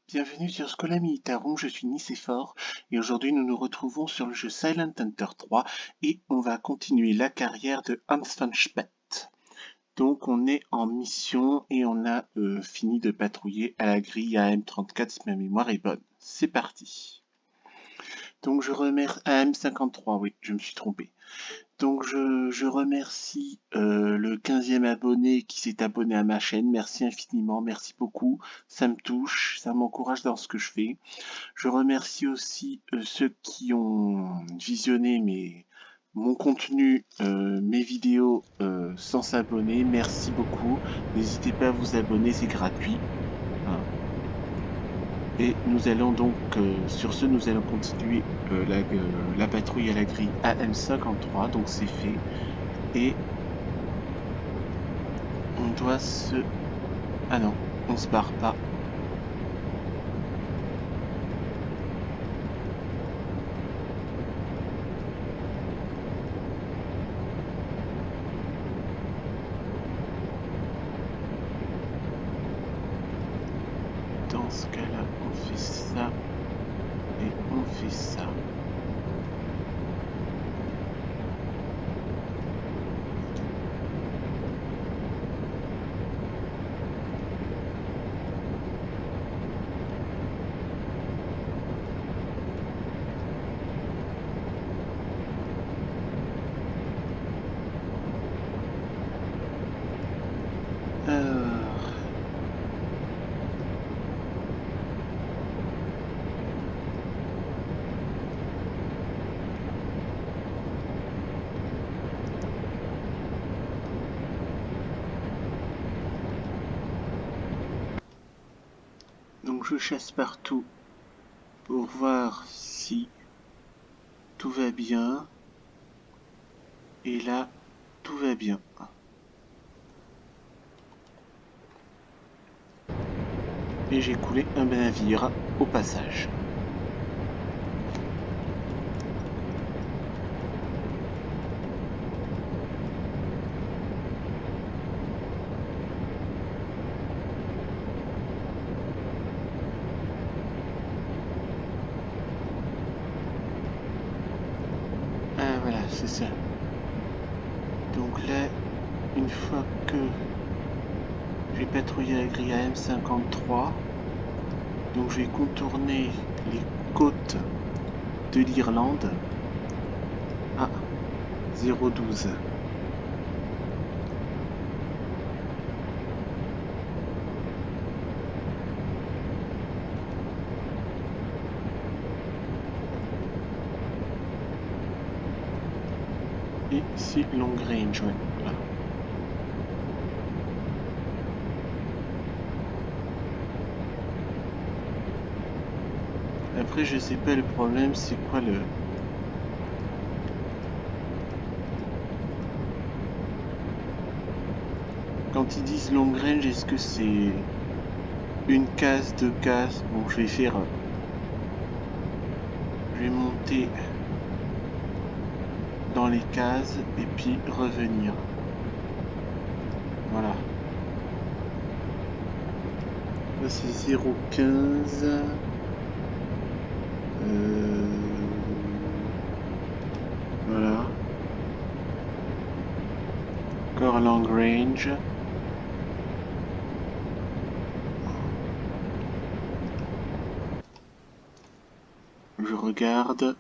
Bienvenue sur Schola Militarum, je suis Nicéphore et aujourd'hui nous nous retrouvons sur le jeu Silent Hunter 3 et on va continuer la carrière de Hans von Speth. Donc on est en mission et on a fini de patrouiller à la grille AM34 si ma mémoire est bonne. C'est parti. Donc je remercie AM53, oui je me suis trompé. Donc je remercie le 15e abonné qui s'est abonné à ma chaîne. Merci infiniment, merci beaucoup. Ça me touche, ça m'encourage dans ce que je fais. Je remercie aussi ceux qui ont visionné mon contenu, mes vidéos sans s'abonner. Merci beaucoup. N'hésitez pas à vous abonner, c'est gratuit. Hein. Et nous allons donc, sur ce, nous allons continuer la patrouille à la grille AM53, donc c'est fait. Et on doit se... Ah non, on se barre pas. Dans ce cas-là, on fait ça. Et on fait ça. Donc je chasse partout pour voir si tout va bien. Et là, tout va bien. Et j'ai coulé un navire au passage. Ah voilà, c'est ça. Donc là, une fois que j'ai patrouillé la grille AM53, donc je vais contourner les côtes de l'Irlande à 012. Et c'est long range, ouais. Voilà. Après, je sais pas le problème, c'est quoi le... Quand ils disent long range, est-ce que c'est une case, deux cases? Bon, je vais faire... Je vais monter dans les cases et puis revenir. Voilà. Là, c'est 0,15. Voilà. Encore long range. Je regarde.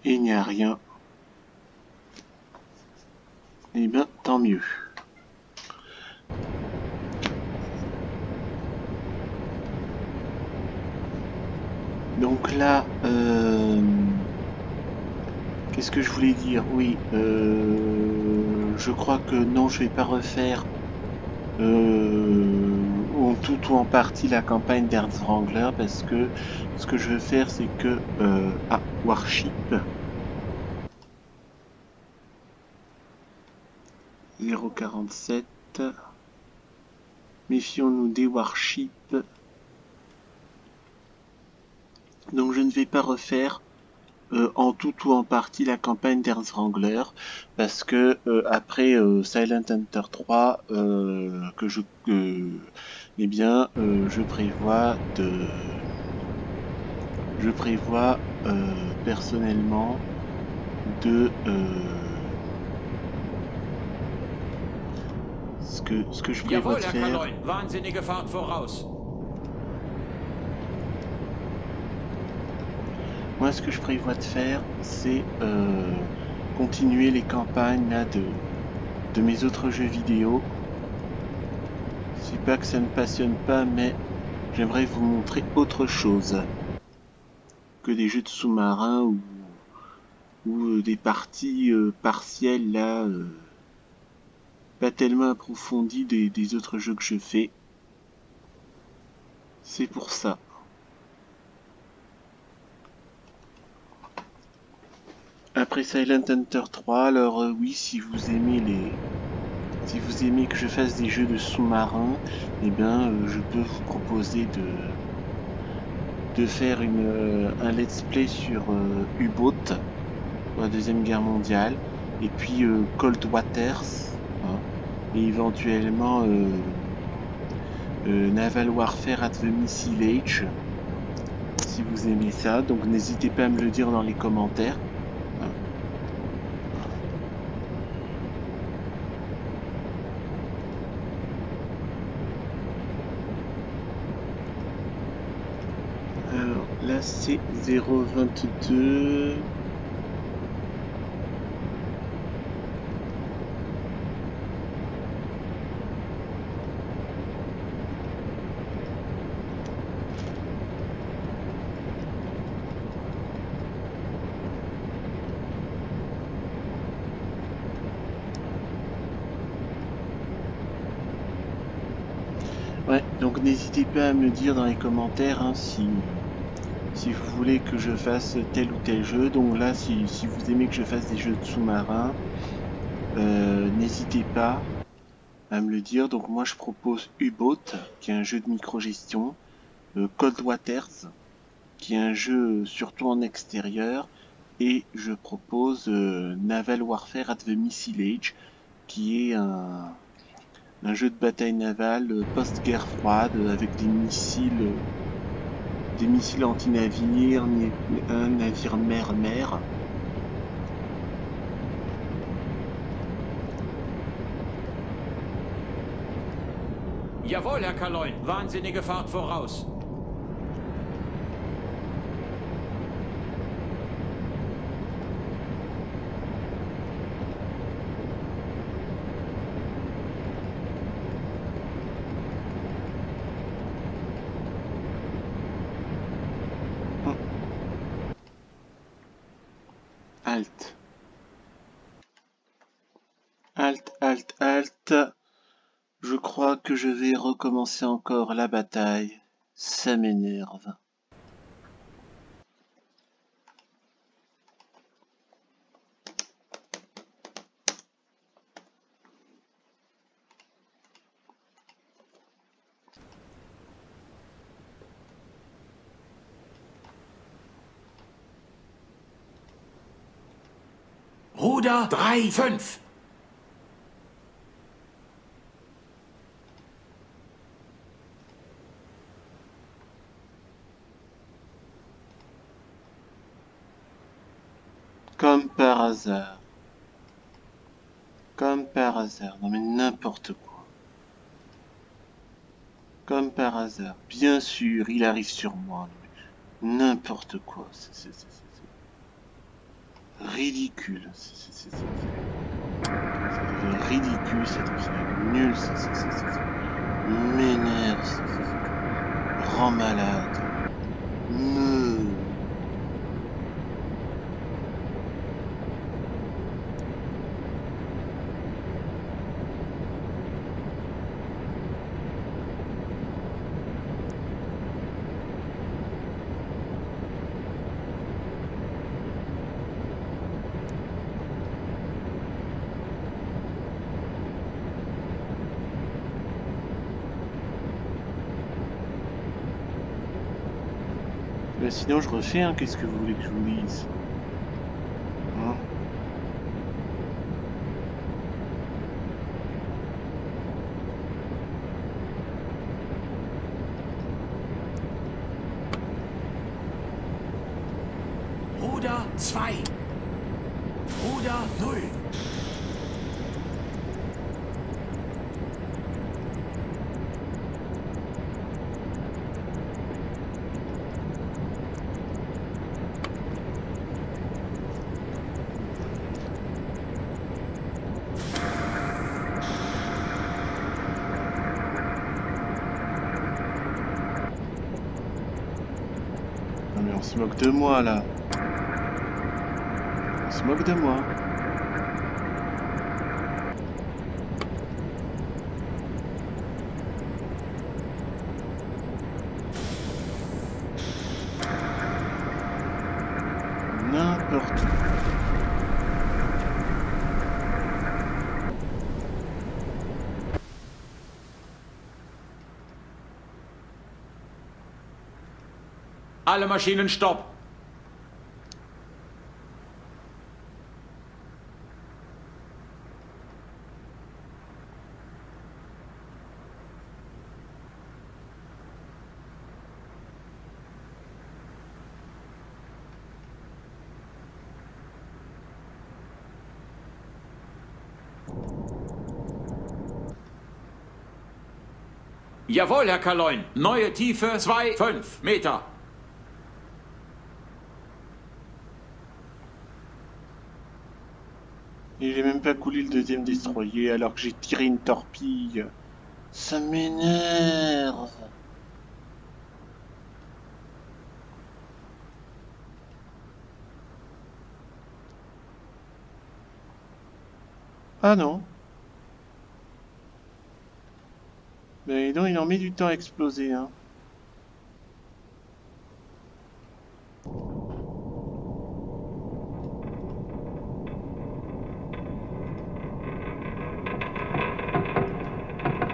Et il n'y a rien. Eh bien, tant mieux. Donc là, qu'est-ce que je voulais dire? Oui, je crois que non, je vais pas refaire en tout ou en partie la campagne d'Ernst Wrangler parce que ce que je veux faire, c'est que Warship 047. Méfions-nous des warships. Donc je ne vais pas refaire en tout ou en partie la campagne d'Ernst Wrangler, parce que après Silent Hunter 3, je prévois personnellement de ce que je prévois de faire. Wahnsinnige Fahrt voraus. Moi, ce que je prévois de faire, c'est continuer les campagnes là, de mes autres jeux vidéo. C'est pas que ça me passionne pas, mais j'aimerais vous montrer autre chose que des jeux de sous-marins ou des parties partielles là, pas tellement approfondies des autres jeux que je fais. C'est pour ça. Après Silent Hunter 3, alors oui, si vous aimez que je fasse des jeux de sous-marins, eh bien, je peux vous proposer de faire un let's play sur U-Boat pour la Deuxième Guerre mondiale, et puis Cold Waters, hein, et éventuellement Naval Warfare at the Missile Age, si vous aimez ça. Donc n'hésitez pas à me le dire dans les commentaires. Alors là c'est 0,22. Ouais, donc n'hésitez pas à me dire dans les commentaires hein, si vous voulez que je fasse tel ou tel jeu. Donc là, si vous aimez que je fasse des jeux de sous-marins, n'hésitez pas à me le dire. Donc moi, je propose U-Boat, qui est un jeu de micro-gestion, Cold Waters, qui est un jeu surtout en extérieur, et je propose Naval Warfare at the Missile Age, qui est un jeu de bataille navale post-guerre froide avec des missiles anti-navires, un navire mer-mer. Jawohl, Herr Kaloin. Wahnsinnige Fahrt voraus. Halt. Halt, halt, halt. Je crois que je vais recommencer encore la bataille. Ça m'énerve. Ruder 3-5. Comme par hasard. Comme par hasard. Non mais n'importe quoi. Comme par hasard. Bien sûr, il arrive sur moi. N'importe quoi. C'est ridicule. Ça devient ridicule, ça devient nul. Ça m'énerve. Ça rend malade. Sinon je refais, hein. Qu'est-ce que vous voulez que je vous dise? Hein. Ruder 2. Ruder 0. Non mais on se moque de moi là. On se moque de moi. N'importe où. Alle Maschinen stopp. Jawohl, Herr Kaloin. Neue Tiefe 2,5 Meter. Et j'ai même pas coulé le deuxième destroyer alors que j'ai tiré une torpille. Ça m'énerve. Ah non. Mais non, il en met du temps à exploser, hein.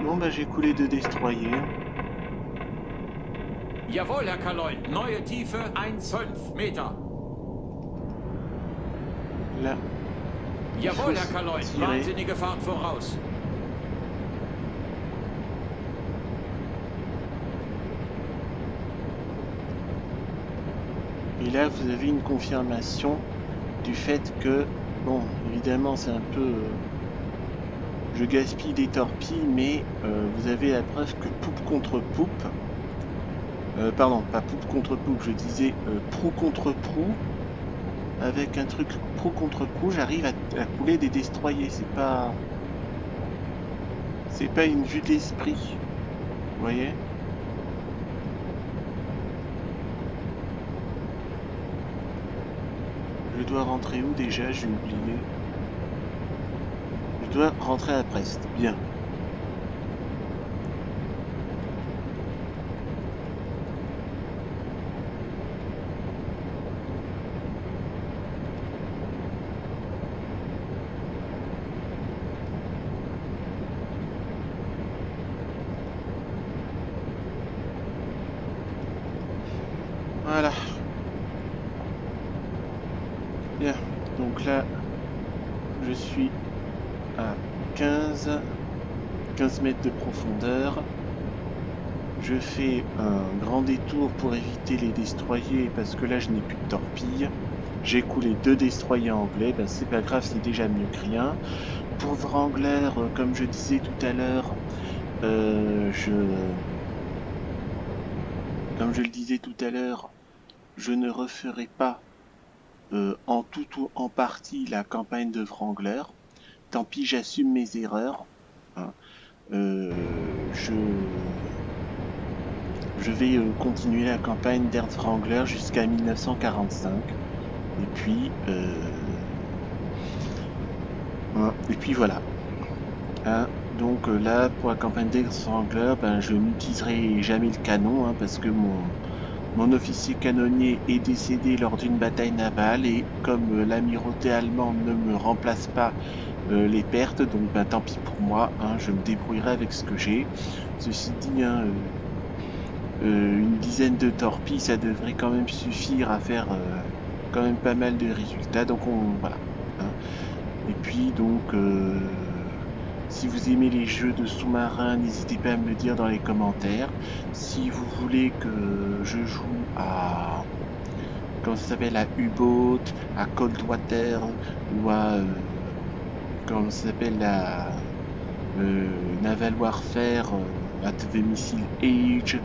Bon bah j'ai coulé 2 destroyers. Jawohl, Herr Kaloin. Neue Tiefe 1,5 Meter. Là. Jawohl, Herr Kaloin. tirer. Wahnsinnige Fahrt voraus. Et là vous avez une confirmation du fait que, bon évidemment c'est un peu... je gaspille des torpilles, mais vous avez la preuve que poupe contre poupe... pardon, pas poupe contre poupe, je disais proue contre proue. Avec un truc proue contre proue, j'arrive à couler des destroyers. C'est pas une vue de l'esprit. Vous voyez? Je dois rentrer où déjà? J'ai oublié. Je dois rentrer à Brest. Bien. Voilà. Bien. Donc là, je suis à 15 mètres de profondeur. Je fais un grand détour pour éviter les destroyers parce que là je n'ai plus de torpilles. J'ai coulé 2 destroyers anglais, ben, c'est pas grave, c'est déjà mieux que rien. Pour Wrangler, comme je disais tout à l'heure, comme je le disais tout à l'heure, je ne referai pas en tout ou en partie la campagne de Wrangler. Tant pis, j'assume mes erreurs. Hein. Je vais continuer la campagne d'Ernst Wrangler jusqu'à 1945. Et puis voilà. Hein, donc là, pour la campagne d'Ernst Wrangler, ben, je n'utiliserai jamais le canon hein, parce que mon officier canonnier est décédé lors d'une bataille navale et comme l'amirauté allemande ne me remplace pas les pertes, donc ben, tant pis pour moi, hein, je me débrouillerai avec ce que j'ai. Ceci dit, hein, une dizaine de torpilles, ça devrait quand même suffire à faire quand même pas mal de résultats, donc voilà. Hein. Et puis donc, si vous aimez les jeux de sous-marins, n'hésitez pas à me le dire dans les commentaires. Si vous voulez que je joue à, comment ça s'appelle, à U-Boat, à Coldwater, ou à, comment ça s'appelle, la Naval Warfare, at the Missile Age,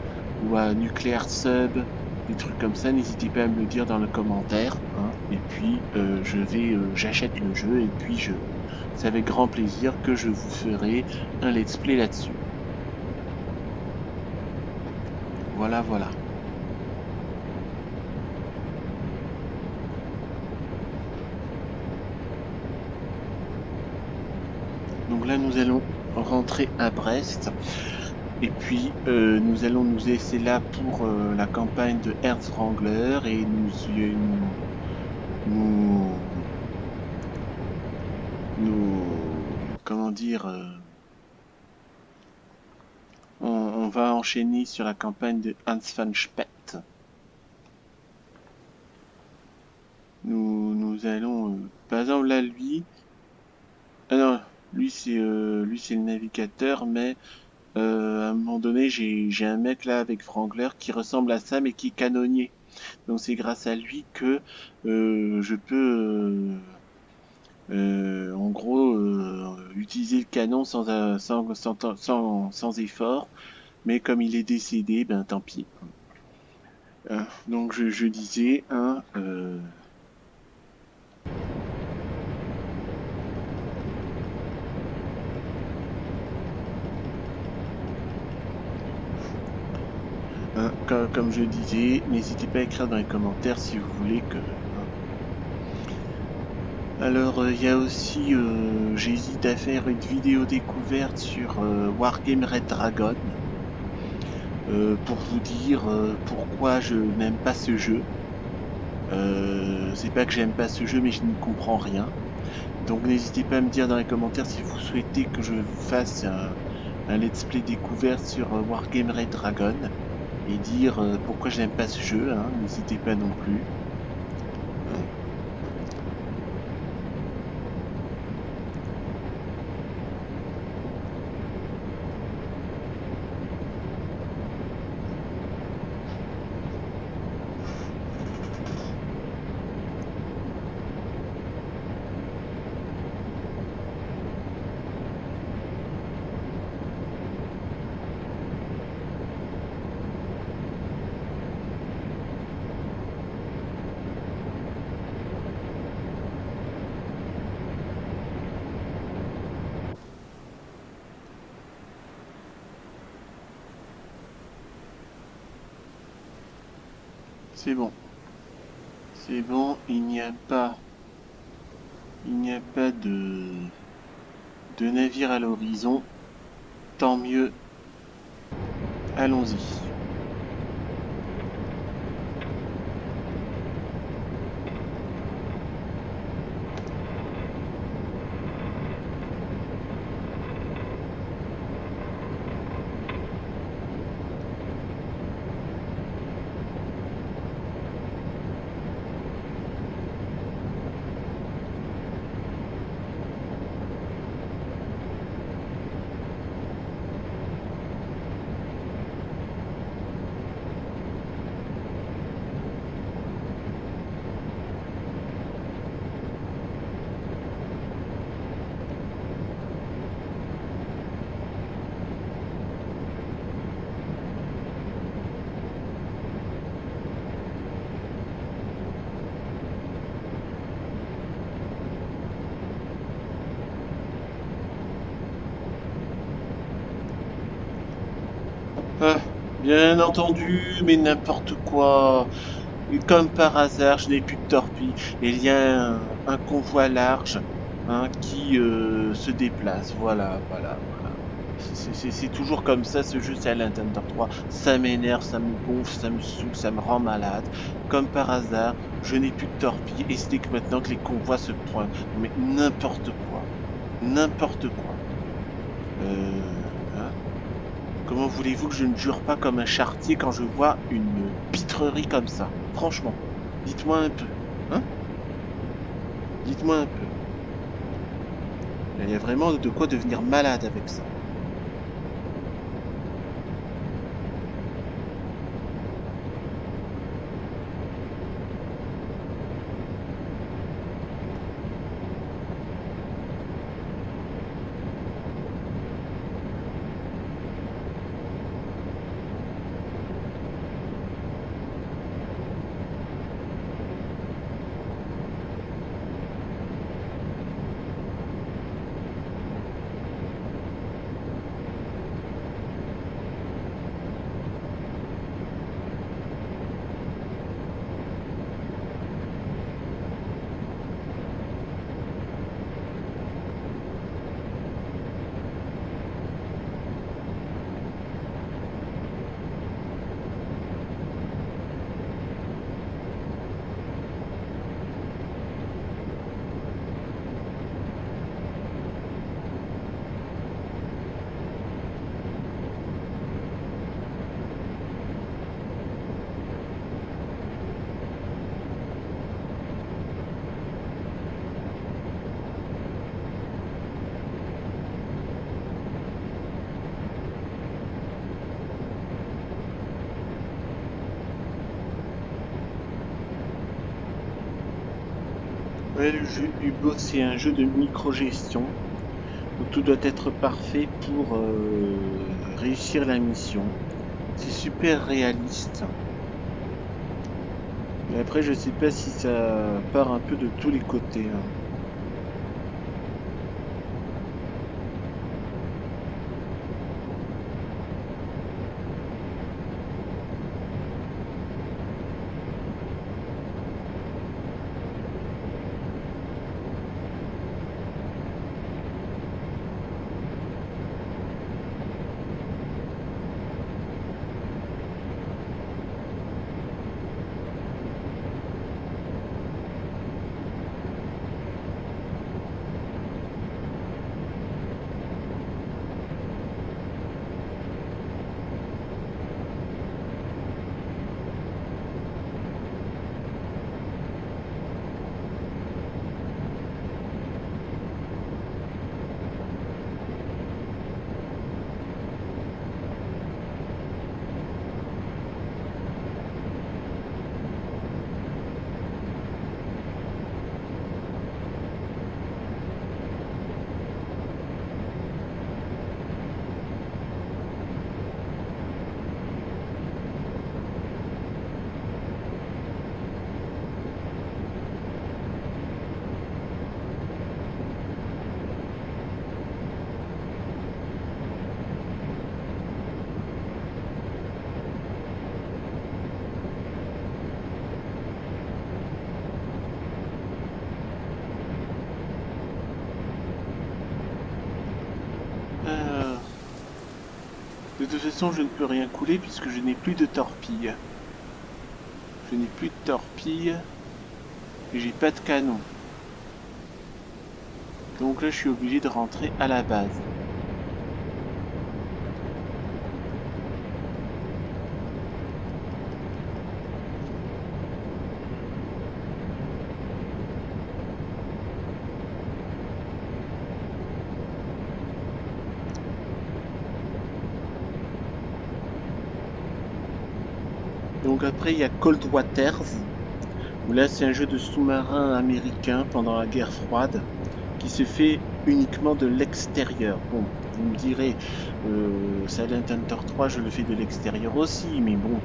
ou à Nuclear Sub, des trucs comme ça, n'hésitez pas à me le dire dans le commentaire. Hein. Et puis j'achète le jeu et puis c'est avec grand plaisir que je vous ferai un let's play là-dessus. Voilà, voilà. Donc là, nous allons rentrer à Brest. Et puis, nous allons nous laisser là pour la campagne de Ernst Wrangler et comment dire, on va enchaîner sur la campagne de Hans van Speth. Nous allons, par exemple là lui, ah non, lui c'est le navigateur, mais à un moment donné j'ai un mec là avec Wrangler qui ressemble à ça mais qui est canonnier. Donc c'est grâce à lui que je peux en gros utiliser le canon sans effort, mais comme il est décédé, ben tant pis. Donc je disais, hein, comme je disais, n'hésitez pas à écrire dans les commentaires si vous voulez que... Alors, il y a aussi, j'hésite à faire une vidéo découverte sur Wargame Red Dragon, pour vous dire pourquoi je n'aime pas ce jeu. C'est pas que j'aime pas ce jeu, mais je n'y comprends rien. Donc n'hésitez pas à me dire dans les commentaires si vous souhaitez que je vous fasse un let's play découverte sur Wargame Red Dragon. Et dire pourquoi je n'aime pas ce jeu, hein, n'hésitez pas non plus. C'est bon. C'est bon, il n'y a pas de navire à l'horizon. Tant mieux. Allons-y. Bien entendu, mais n'importe quoi. Et comme par hasard, je n'ai plus de torpille. Et il y a un convoi large, hein, qui se déplace. Voilà, voilà, voilà. C'est toujours comme ça, ce jeu Silent Hunter 3. Ça m'énerve, ça me gonfle, ça me saoule, ça me rend malade. Comme par hasard, je n'ai plus de torpille. Et c'est que maintenant que les convois se pointent. Mais n'importe quoi. N'importe quoi. Hein. Comment voulez-vous que je ne jure pas comme un charretier quand je vois une pitrerie comme ça? Franchement, dites-moi un peu. Hein? Dites-moi un peu. Il y a vraiment de quoi devenir malade avec ça. Ouais, le jeu U-Boat, c'est un jeu de micro-gestion. Donc tout doit être parfait pour réussir la mission. C'est super réaliste. Mais après, je sais pas si ça part un peu de tous les côtés. Hein. De toute façon, je ne peux rien couler puisque je n'ai plus de torpille. Je n'ai plus de torpille et j'ai pas de canon. Donc là, je suis obligé de rentrer à la base. Donc après, il y a Cold Waters, où là, c'est un jeu de sous-marin américain pendant la guerre froide, qui se fait uniquement de l'extérieur. Bon, vous me direz, Silent Hunter 3, je le fais de l'extérieur aussi, mais bon,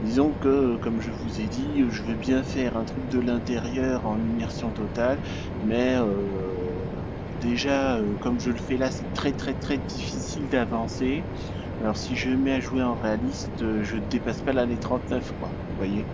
disons que, comme je vous ai dit, je veux bien faire un truc de l'intérieur en immersion totale, mais déjà, comme je le fais là, c'est très très très difficile d'avancer. Alors si je mets à jouer en réaliste, je ne dépasse pas l'année 39, quoi, vous voyez.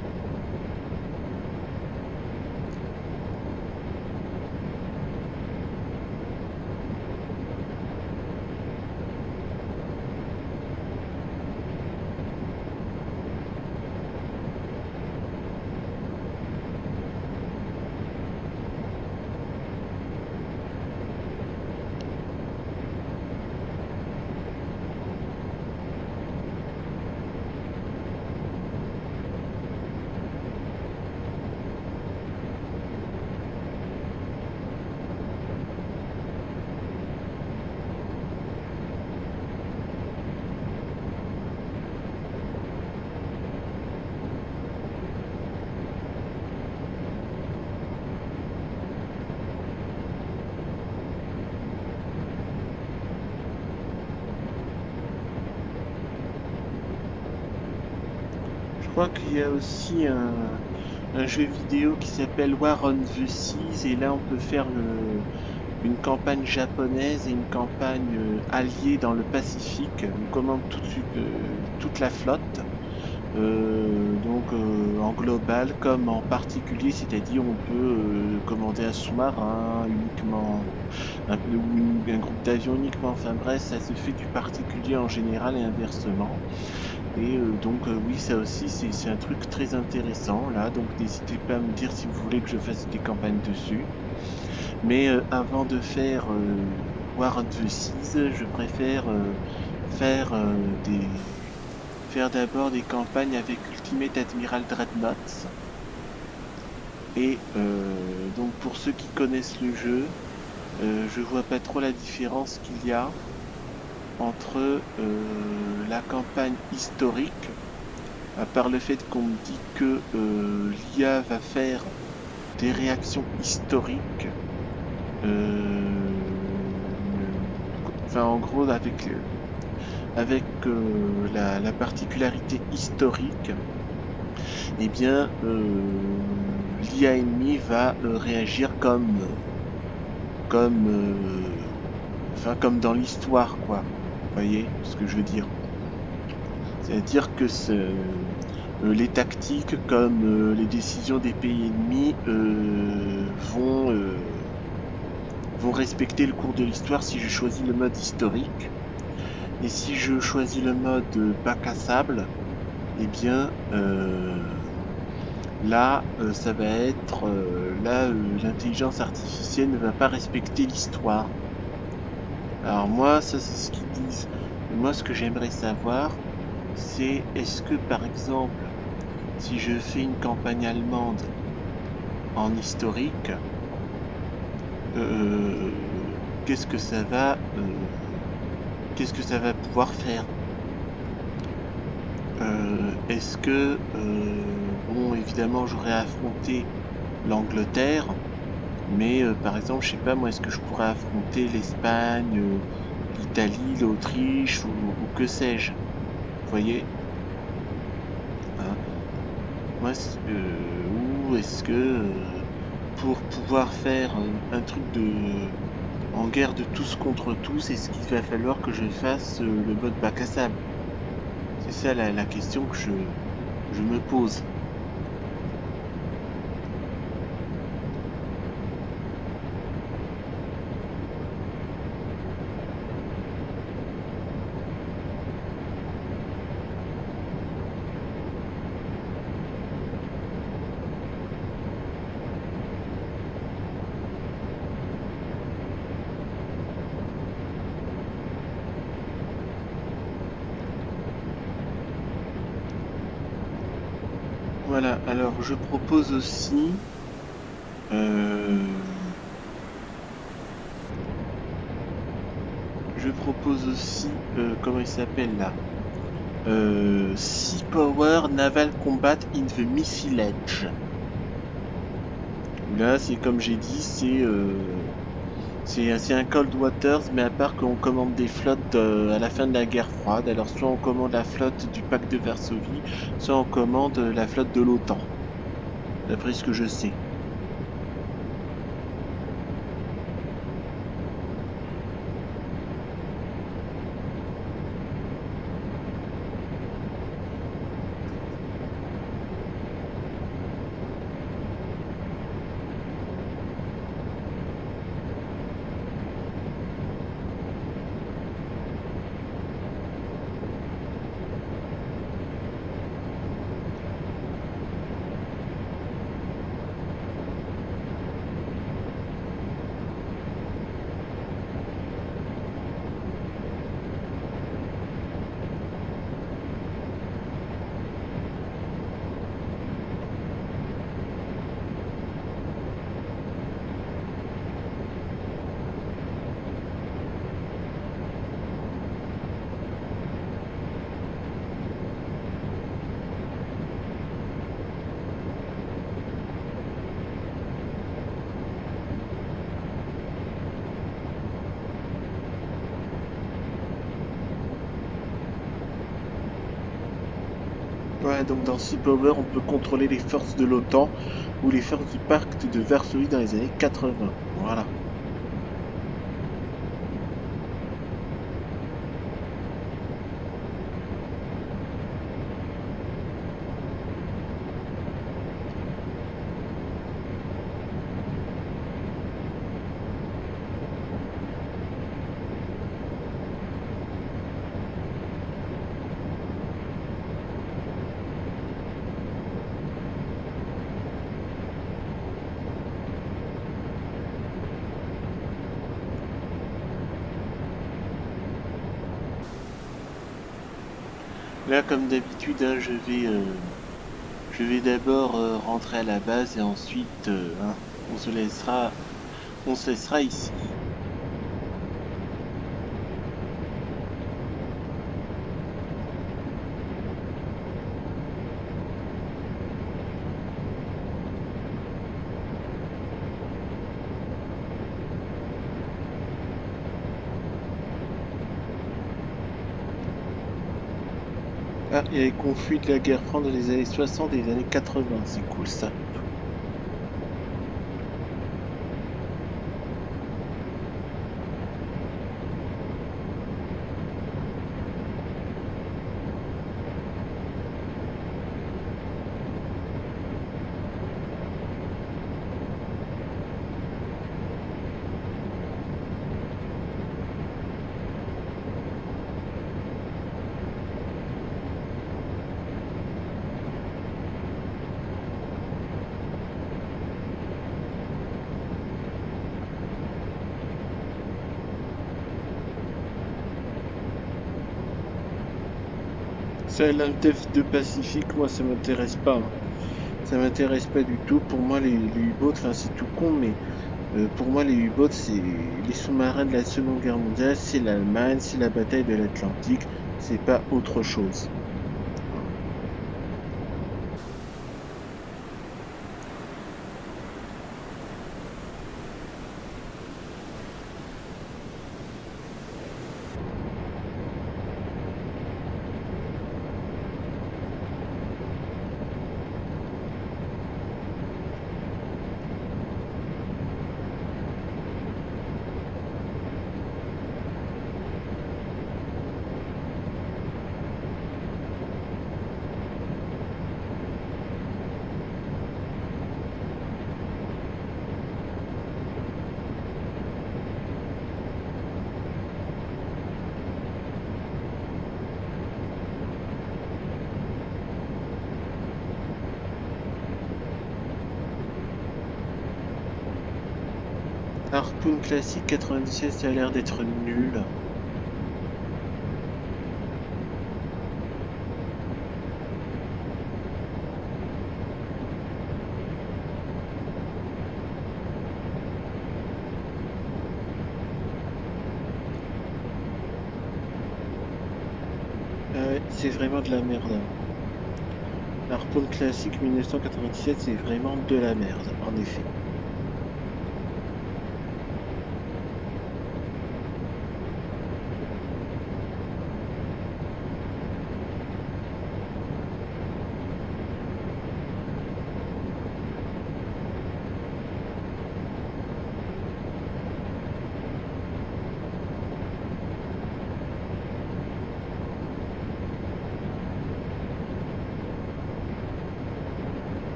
crois qu'il y a aussi un jeu vidéo qui s'appelle War on the Seas, et là on peut faire une campagne japonaise et une campagne alliée dans le Pacifique. On commande tout de suite toute la flotte, en global comme en particulier, c'est-à-dire on peut commander un sous-marin uniquement, un groupe d'avions uniquement, enfin bref, ça se fait du particulier en général et inversement. Et oui, ça aussi c'est un truc très intéressant là, donc n'hésitez pas à me dire si vous voulez que je fasse des campagnes dessus. Mais avant de faire War on the Seas, je préfère faire d'abord des campagnes avec Ultimate Admiral Dreadnoughts. Et donc pour ceux qui connaissent le jeu, je vois pas trop la différence qu'il y a entre la campagne historique, à part le fait qu'on me dit que l'IA va faire des réactions historiques, enfin en gros avec la particularité historique, eh bien l'IA ennemie va réagir comme dans l'histoire, quoi. Vous voyez ce que je veux dire? C'est-à-dire que les tactiques comme les décisions des pays ennemis vont respecter le cours de l'histoire si je choisis le mode historique. Et si je choisis le mode bac à sable, eh bien là ça va être l'intelligence artificielle ne va pas respecter l'histoire. Alors moi, ça c'est ce qu'ils disent. Et moi, ce que j'aimerais savoir, c'est est-ce que par exemple, si je fais une campagne allemande en historique, qu'est-ce que ça va pouvoir faire? Est-ce que bon, évidemment j'aurais affronté l'Angleterre, mais par exemple, je sais pas moi, est-ce que je pourrais affronter l'Espagne, l'Italie, l'Autriche ou que sais-je? Vous voyez, hein? Moi, ou est-ce que pour pouvoir faire un truc en guerre de tous contre tous, est-ce qu'il va falloir que je fasse le mode bac à sable? C'est ça la question que je me pose. Voilà, alors je propose aussi comment il s'appelle là, Sea Power Naval Combat in the Missile Edge. Là, c'est comme j'ai dit, c'est un Cold Waters, mais à part qu'on commande des flottes à la fin de la guerre froide. Alors soit on commande la flotte du pacte de Varsovie, soit on commande la flotte de l'OTAN, d'après ce que je sais. Ouais, donc dans Sea Power, on peut contrôler les forces de l'OTAN ou les forces du pacte de Varsovie dans les années 80. Voilà. Là, comme d'habitude, hein, je vais d'abord rentrer à la base et ensuite, hein, on se laissera ici. Ah, il y a les conflits de la guerre froide dans les années 60 et les années 80, c'est cool ça. Ça, l'Intef de Pacifique, moi ça m'intéresse pas, hein. Ça m'intéresse pas du tout. Pour moi, les U-boats, enfin c'est tout con, mais pour moi les U-boats, c'est les sous-marins de la Seconde Guerre mondiale, c'est l'Allemagne, c'est la bataille de l'Atlantique, c'est pas autre chose. Harpoon classique 97, ça a l'air d'être nul. C'est vraiment de la merde. Harpoon classique 1997, c'est vraiment de la merde, en effet.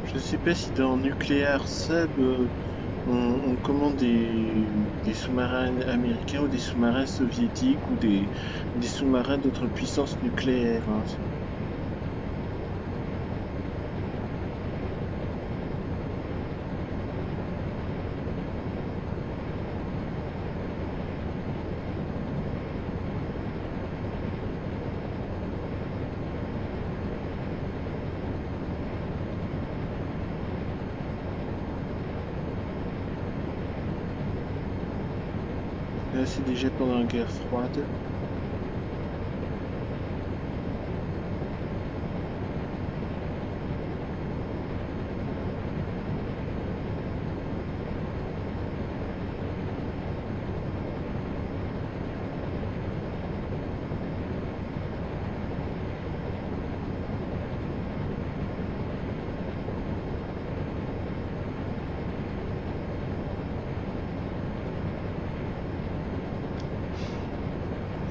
Je sais pas si dans Nuclear Sub on commande des sous-marins américains ou des sous-marins soviétiques ou des sous-marins d'autres puissances nucléaires, hein. Là, c'est déjà pendant la guerre froide.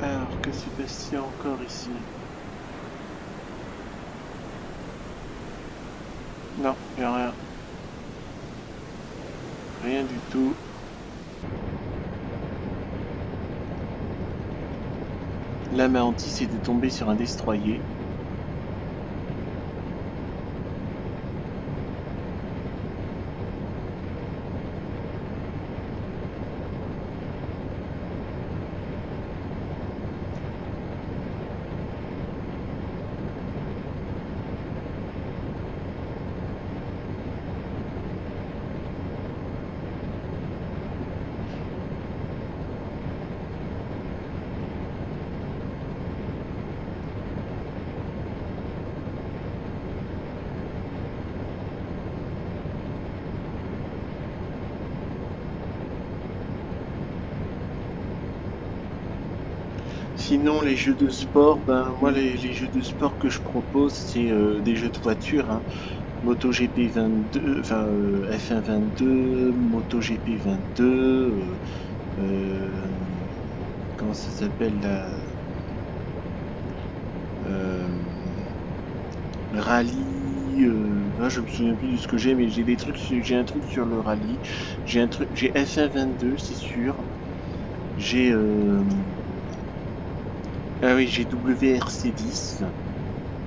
Alors, que se passe-t-il encore ici? Non, il n'y a rien. Rien du tout. La Mantis était tombée sur un destroyer. Sinon, les jeux de sport, ben moi les jeux de sport que je propose, c'est des jeux de voiture, hein. MotoGP 22, enfin F1 22, MotoGP 22, comment ça s'appelle là, rallye, là, je me souviens plus de ce que j'ai, mais j'ai des trucs, j'ai un truc sur le rallye, j'ai un truc, j'ai F1 22, c'est sûr, j'ai ah oui, j'ai WRC10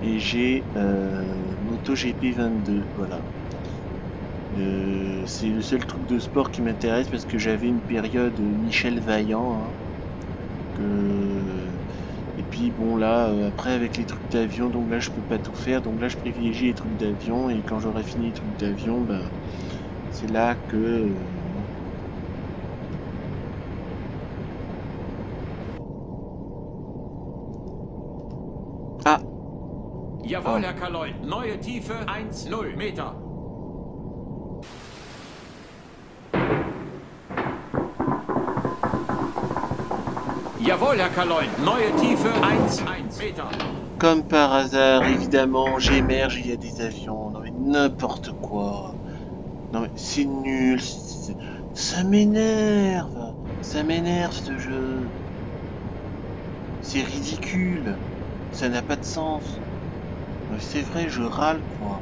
et j'ai MotoGP 22, voilà. C'est le seul truc de sport qui m'intéresse parce que j'avais une période Michel Vaillant, hein, et puis bon là, après avec les trucs d'avion, donc là je peux pas tout faire, donc là je privilégie les trucs d'avion et quand j'aurai fini les trucs d'avion, ben c'est là que... Ah! Jawohl, Herr Kaloin. Neue Tiefe 1,0 Meter. Jawohl, Herr Kaloin. Neue Tiefe 1,1 Meter. Comme par hasard, évidemment, j'émerge et il y a des avions. Non mais n'importe quoi. Non mais c'est nul. Ça m'énerve. Ça m'énerve ce jeu. C'est ridicule. Ça n'a pas de sens. C'est vrai, je râle quoi.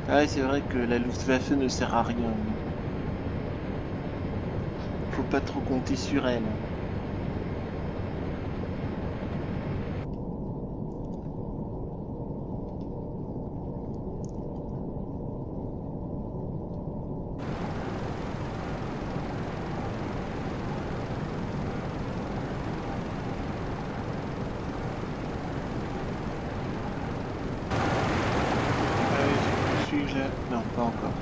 Ah, c'est vrai que la Luftwaffe ne sert à rien. Faut pas trop compter sur elle. Non, pas encore.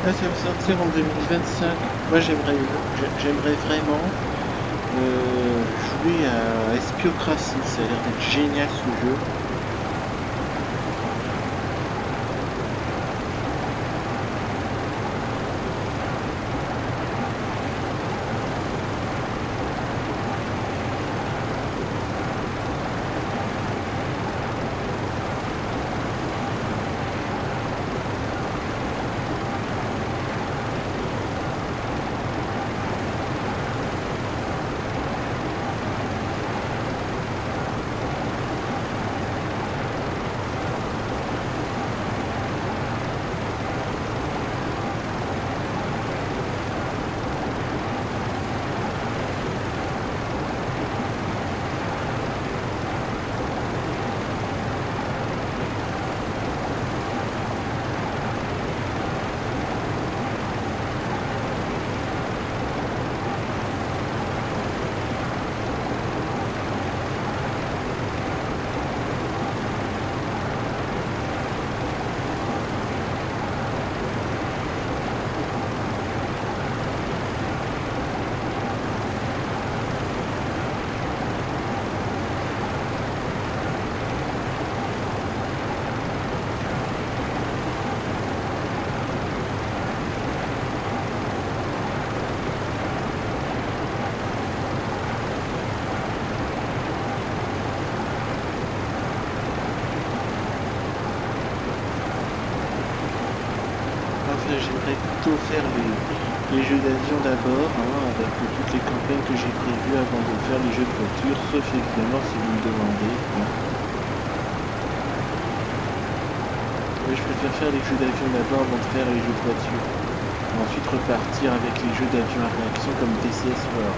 Ah, ça va sortir en 2025. Moi, j'aimerais vraiment jouer à Espiocracy. Ça a l'air d'être génial ce jeu. J'aimerais plutôt faire les jeux d'avion d'abord, avec toutes les campagnes que j'ai prévues avant de faire les jeux de voiture, sauf évidemment si vous me demandez. Mais je préfère faire les jeux d'avion d'abord avant de faire les jeux de voiture. Et ensuite repartir avec les jeux d'avion à réaction comme TCS World.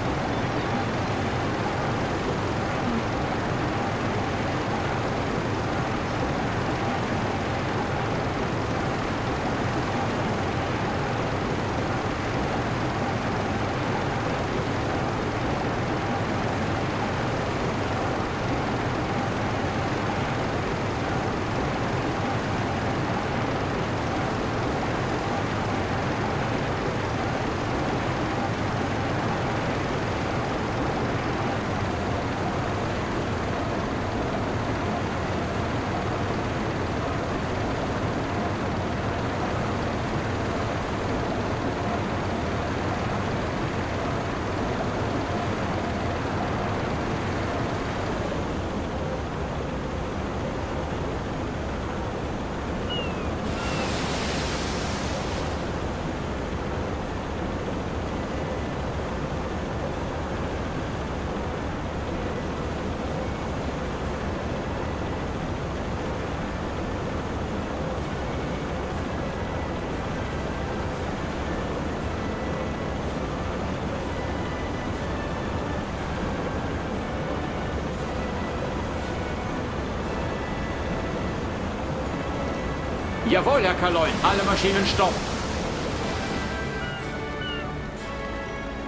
Jawohl, Herr Kaloin. Alle Maschinen stopp.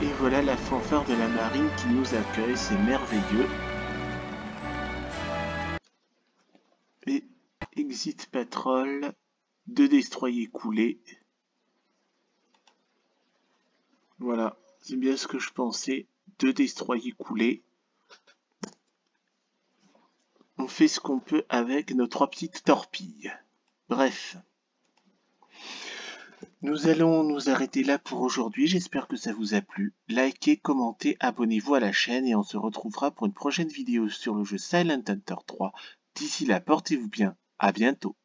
Et voilà la fanfare de la marine qui nous accueille, c'est merveilleux. Et exit patrol, 2 destroyers coulés. Voilà, c'est bien ce que je pensais, 2 destroyers coulés. On fait ce qu'on peut avec nos 3 petites torpilles. Bref. Nous allons nous arrêter là pour aujourd'hui, j'espère que ça vous a plu. Likez, commentez, abonnez-vous à la chaîne et on se retrouvera pour une prochaine vidéo sur le jeu Silent Hunter 3. D'ici là, portez-vous bien, à bientôt.